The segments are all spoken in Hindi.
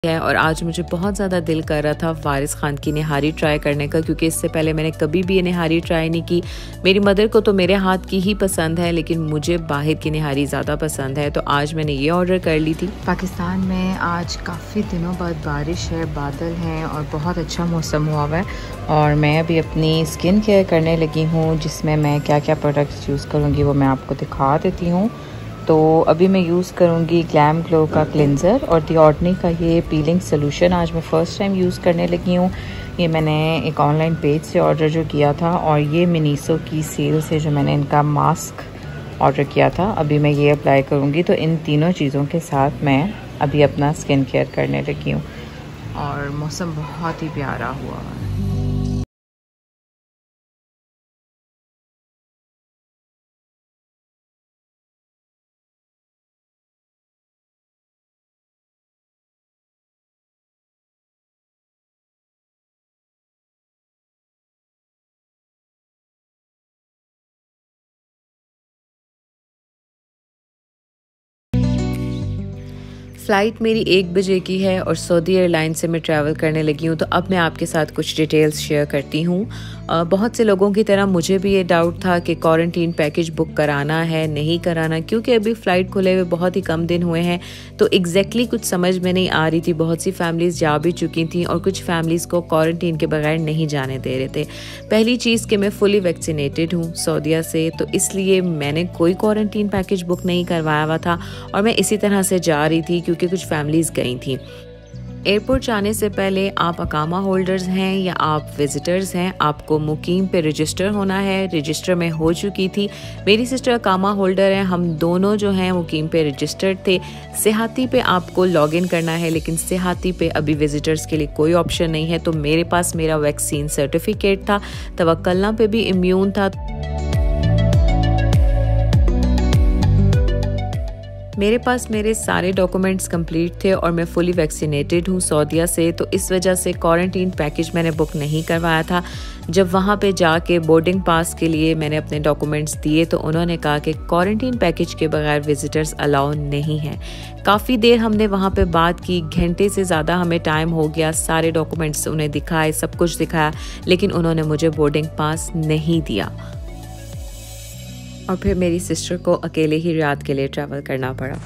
है और आज मुझे बहुत ज़्यादा दिल कर रहा था वारिस खान की निहारी ट्राई करने का, क्योंकि इससे पहले मैंने कभी भी ये निहारी ट्राई नहीं की। मेरी मदर को तो मेरे हाथ की ही पसंद है, लेकिन मुझे बाहर की निहारी ज़्यादा पसंद है, तो आज मैंने ये ऑर्डर कर ली थी। पाकिस्तान में आज काफ़ी दिनों बाद बारिश है, बादल हैं और बहुत अच्छा मौसम हुआ हुआ है। और मैं अभी अपनी स्किन केयर करने लगी हूँ, जिसमें मैं क्या क्या प्रोडक्ट्स यूज़ करूँगी वो मैं आपको दिखा देती हूँ। तो अभी मैं यूज़ करूँगी ग्लैम ग्लो का क्लिनज़र और दी ऑर्डिनरी का ये पीलिंग सोल्यूशन आज मैं फ़र्स्ट टाइम यूज़ करने लगी हूँ। ये मैंने एक ऑनलाइन पेज से ऑर्डर जो किया था, और ये मिनीसो की सेल से जो मैंने इनका मास्क ऑर्डर किया था, अभी मैं ये अप्लाई करूँगी। तो इन तीनों चीज़ों के साथ मैं अभी अपना स्किन केयर करने लगी हूँ और मौसम बहुत ही प्यारा हुआ है। फ़्लाइट मेरी 1 बजे की है और सऊदी एयरलाइन से मैं ट्रैवल करने लगी हूँ। तो अब मैं आपके साथ कुछ डिटेल्स शेयर करती हूँ। बहुत से लोगों की तरह मुझे भी ये डाउट था कि क्वारंटीन पैकेज बुक कराना है नहीं कराना, क्योंकि अभी फ़्लाइट खुले हुए बहुत ही कम दिन हुए हैं। तो एग्जैक्टली कुछ समझ में नहीं आ रही थी। बहुत सी फैमिलीज़ जा भी चुकी थी और कुछ फैमिलीज़ को क्वारंटीन के बगैर नहीं जाने दे रहे थे। पहली चीज़ कि मैं फुली वैक्सीनेटेड हूँ सऊदीया से, तो इसलिए मैंने कोई क्वारंटीन पैकेज बुक नहीं करवाया हुआ था और मैं इसी तरह से जा रही थी क्योंकि कुछ फैमिलीज़ गई थी। एयरपोर्ट जाने से पहले आप अकामा होल्डर्स हैं या आप विजिटर्स हैं, आपको मुकीम पे रजिस्टर होना है। रजिस्टर में हो चुकी थी, मेरी सिस्टर अकामा होल्डर है, हम दोनों जो हैं मुकीम पे रजिस्टर्ड थे। सिहाती पे आपको लॉगिन करना है, लेकिन सिहाती पे अभी विजिटर्स के लिए कोई ऑप्शन नहीं है। तो मेरे पास मेरा वैक्सीन सर्टिफिकेट था, तवक्कलना पे भी इम्यून था। मेरे पास मेरे सारे डॉक्यूमेंट्स कंप्लीट थे और मैं फुली वैक्सीनेटेड हूँ सऊदीया से, तो इस वजह से क्वारंटीन पैकेज मैंने बुक नहीं करवाया था। जब वहाँ पे जाके बोर्डिंग पास के लिए मैंने अपने डॉक्यूमेंट्स दिए, तो उन्होंने कहा कि क्वारंटीन पैकेज के बगैर विजिटर्स अलाउ नहीं है। काफ़ी देर हमने वहाँ पे बात की, घंटे से ज़्यादा हमें टाइम हो गया, सारे डॉक्यूमेंट्स उन्हें दिखाए, सब कुछ दिखाया, लेकिन उन्होंने मुझे बोर्डिंग पास नहीं दिया और फिर मेरी सिस्टर को अकेले ही रियाद के लिए ट्रैवल करना पड़ा।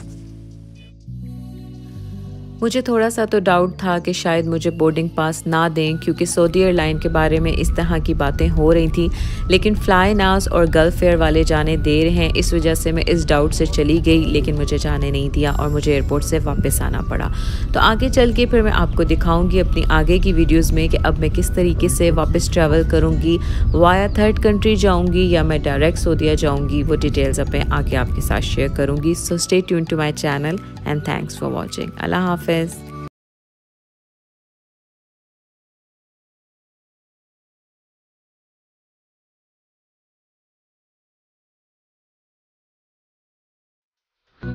मुझे थोड़ा सा तो डाउट था कि शायद मुझे बोर्डिंग पास ना दें, क्योंकि सऊदी एयरलाइन के बारे में इस तरह की बातें हो रही थी, लेकिन फ्लाई नाज और गल्फ एयर वाले जाने दे रहे हैं। इस वजह से मैं इस डाउट से चली गई, लेकिन मुझे जाने नहीं दिया और मुझे एयरपोर्ट से वापस आना पड़ा। तो आगे चल के फिर मैं आपको दिखाऊंगी अपनी आगे की वीडियोज़ में कि अब मैं किस तरीके से वापस ट्रैवल करूँगी, वाया थर्ड कंट्री जाऊँगी या मैं डायरेक्ट सऊदीया जाऊँगी। वो डिटेल्स अब मैं आगे आपके साथ शेयर करूँगी। So stay tune to my channel and thanks for watching. अल्लाह हाफिज़।